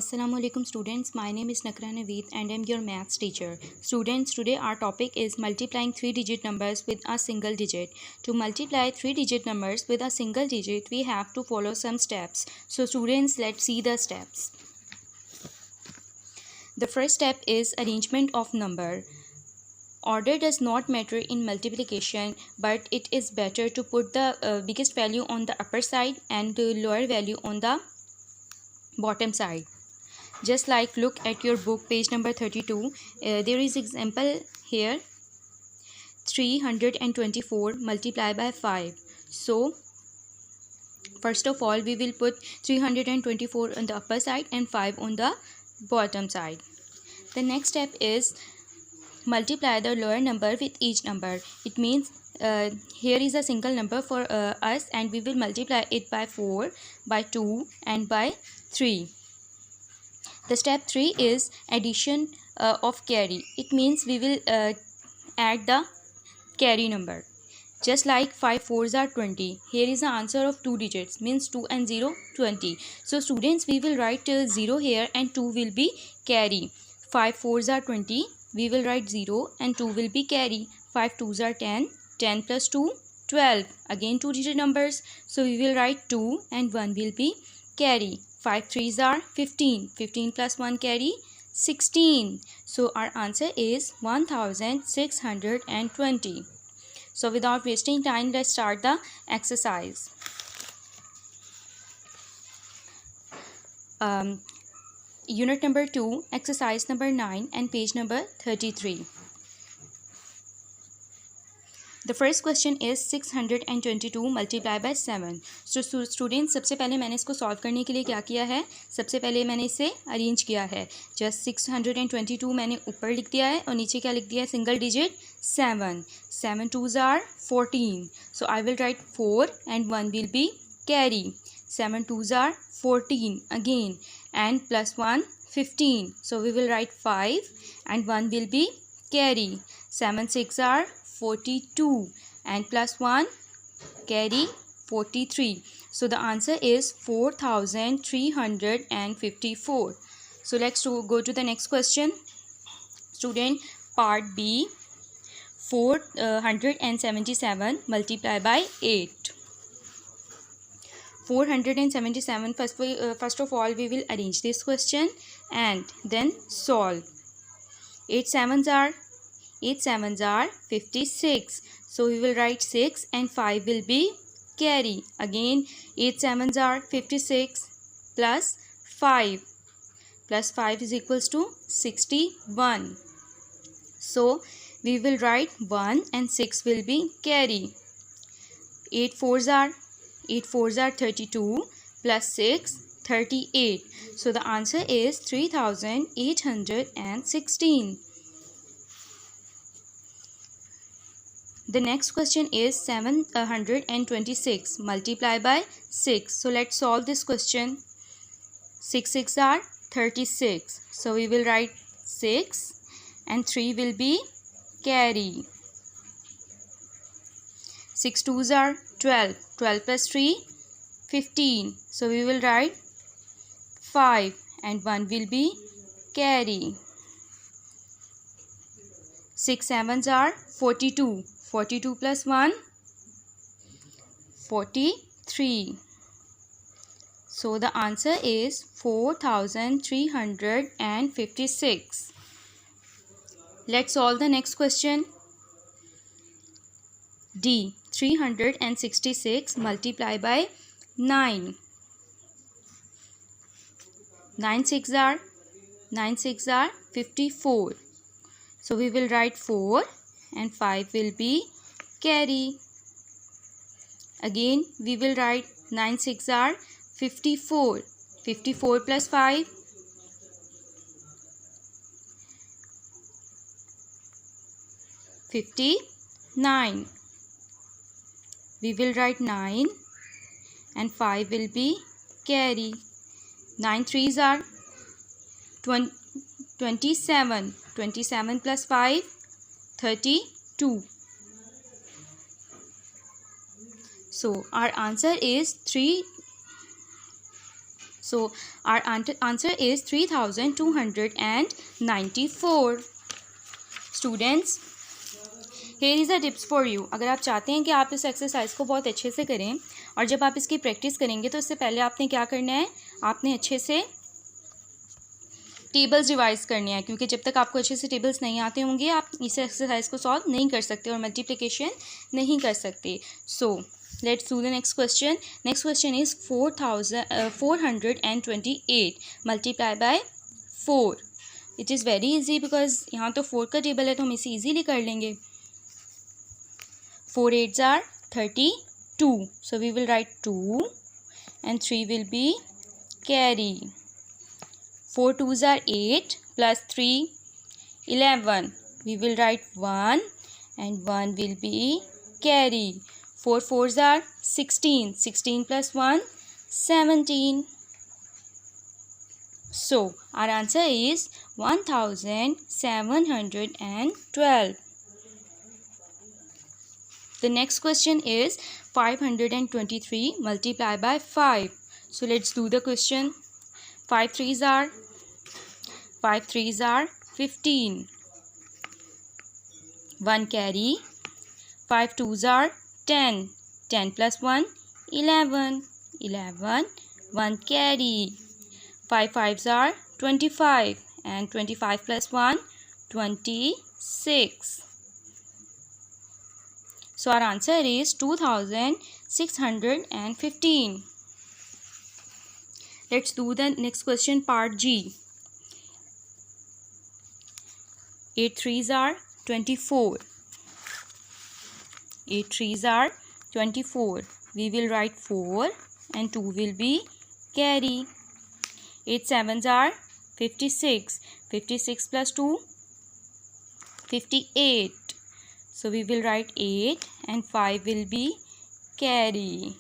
Assalamualaikum students, my name is Nakra Naveed and I am your maths teacher. Students, today our topic is multiplying 3-digit numbers with a single digit. To multiply 3-digit numbers with a single digit, we have to follow some steps. So students, let's see the steps. The first step is arrangement of number. Order does not matter in multiplication, but it is better to put the biggest value on the upper side and the lower value on the bottom side. Just like look at your book page number 32, there is example here 324 multiplied by 5. So first of all we will put 324 on the upper side and 5 on the bottom side. The next step is multiply the lower number with each number. It means here is a single number for us and we will multiply it by 4, by 2 and by 3. The step 3 is addition of carry. It means we will add the carry number. Just like 5 4s are 20. Here is the answer of 2 digits, means 2 and 0 20. So students, we will write 0 here and 2 will be carry. 5 4s are 20. We will write 0 and 2 will be carry. 5 2s are 10. 10 plus 2 12. Again 2 digit numbers. So we will write 2 and 1 will be carry. 5 3s are 15. 15 plus 1 carry 16. So our answer is 1620. So without wasting time, let's start the exercise. Unit number 2, exercise number 9 and page number 33. The first question is 622 multiplied by 7. So students, सबसे पहले मैंने इसको solve करने के लिए क्या किया है, सबसे पहले मैंने इसे अरेंज किया है. जस्ट 622 मैंने ऊपर लिख दिया है और नीचे क्या लिख दिया है, single digit 7. 7 2s are 14. So I will write 4 and 1 will be carry. 7 2s are 14 again and plus 1 15. So we will write 5 and 1 will be carry. 7 6 are 42 and plus 1 carry 43. So the answer is 4354. So let's go to the next question. Student, part B, 477 multiplied by 8. 477, first of all we will arrange this question and then solve. 8 sevens are 56. So we will write 6 and 5 will be carry. Again 8 sevens are 56 plus 5 is equals to 61. So we will write 1 and 6 will be carry. 8 4s are 32 plus 6 38. So the answer is 3816. The next question is 726 multiplied by 6. So let's solve this question. 6 6 are 36. So we will write 6 and 3 will be carry. 6 2s are 12. 12 plus 3 15. So we will write 5 and 1 will be carry. 6 sevens are 42. 42 plus 1 43. So the answer is 4356. Let's solve the next question. D, 366 multiplied by 9. 9 6 are 54. So we will write 4 and 5 will be carry. Again we will write 9 6 are 54. 54 plus 5 59. We will write 9 and 5 will be carry. 9 3s are 27. 27 plus 5 32. So our answer is So our answer is 3294. Students, here is a tips for you. अगर आप चाहते हैं कि आप इस exercise को बहुत अच्छे से करें और जब आप इसकी प्रैक्टिस करेंगे तो उससे पहले आपने क्या करना है, आपने अच्छे से टेबल्स रिवाइज करने हैं, क्योंकि जब तक आपको अच्छे से टेबल्स नहीं आते होंगे आप इस एक्सरसाइज को सॉल्व नहीं कर सकते और मल्टीप्लिकेशन नहीं कर सकते. So let's do the next question. Next question is 428 multiply by 4. It is very easy because यहाँ तो 4 का टेबल है तो हम इसे ईजीली कर लेंगे. 4 8s are 32. So we will write 2 and 3 will be carry. 4 2s are 8 plus 3 11. We will write 1 and 1 will be carry. 4 4s are 16. 16 plus 1 17. So our answer is 1712. The next question is 523 multiply by 5. So let's do the question. 5 3s are 15. 1 carry. 5 2s are 10. 10 plus 1 11. 11 1 carry. 5 5s are 25 and 25 plus 1 26. So our answer is 2615. Let's do the next question, part G. 8 3s are 24. 8 3s are 24. We will write 4 and 2 will be carry. 8 7s are 56. 56 plus 2 58. So we will write 8 and 5 will be carry.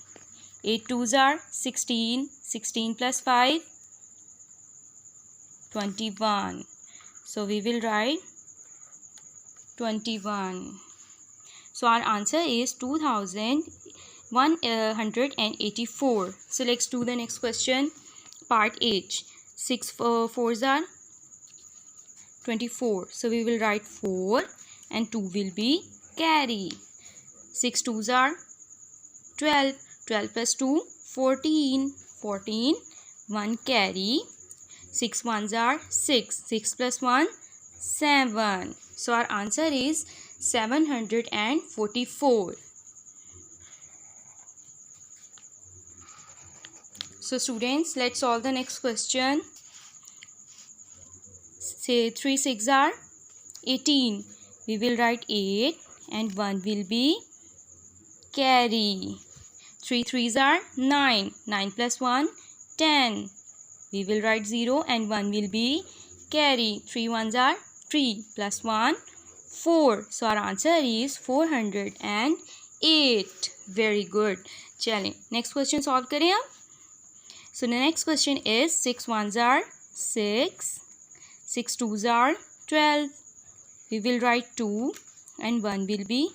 8 2s are 16. 16 plus 5 21. So we will write 21. So our answer is 2184. So let's do the next question, part H. 6 4s are 24. So we will write 4 and 2 will be carry. 6 2s are 12. 12 plus 2 14. 14 1 carry. 6 1s are 6. 6 plus 1 7. So our answer is 744. So students, let's solve the next question. Say 3 6 are 18. We will write 8 and 1 will be carry. 3 3s are 9. 9 plus 1 10. We will write 0 and 1 will be carry. 3 1s are 3 plus 1 4. So our answer is 408. Very good. चलें next question solve करें अब. So the next question is 6 1s are 6. 6 2s are 12. We will write 2 and 1 will be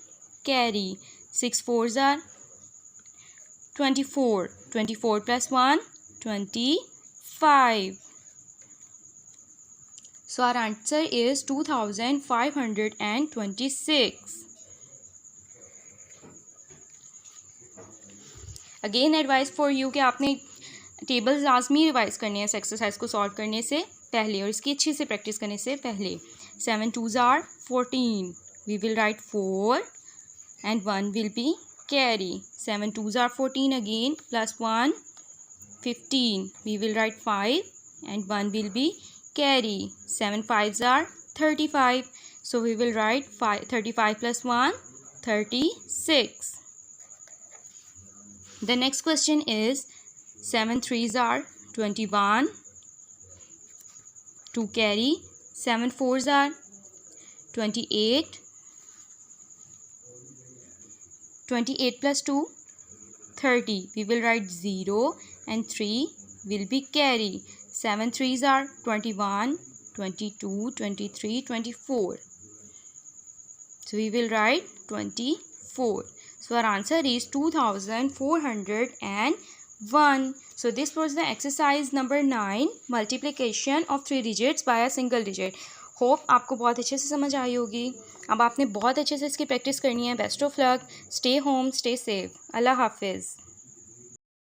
carry. 6 4s are 24. 24 plus 1 25. So our answer is 2526. Again advice for you कि आपने tables लाजमी revise करने हैं इस exercise को solve करने से पहले और इसकी अच्छे से प्रैक्टिस करने से पहले. 7 2s are 14. We will write 4 and 1 will be carry. 7 2s are 14 again plus 1 15. We will write 5 and 1 will be carry. 7 5s are 35. So we will write 35 plus 1 36. The next question is 7 3s are 21. 2 carry. 7 4s are 28. 28 plus 2 30. We will write 0 and 3 will be carry. 7 3s are 21, 22, 23, 24. So we will write 24. So our answer is 2401. 1. So this was the exercise number 9, multiplication of 3 digits by a single digit. Hope आपको बहुत अच्छे से समझ आई होगी. अब आपने बहुत अच्छे से इसकी प्रैक्टिस करनी है. Best of luck. Stay home, stay safe. अल्लाह हाफिज़.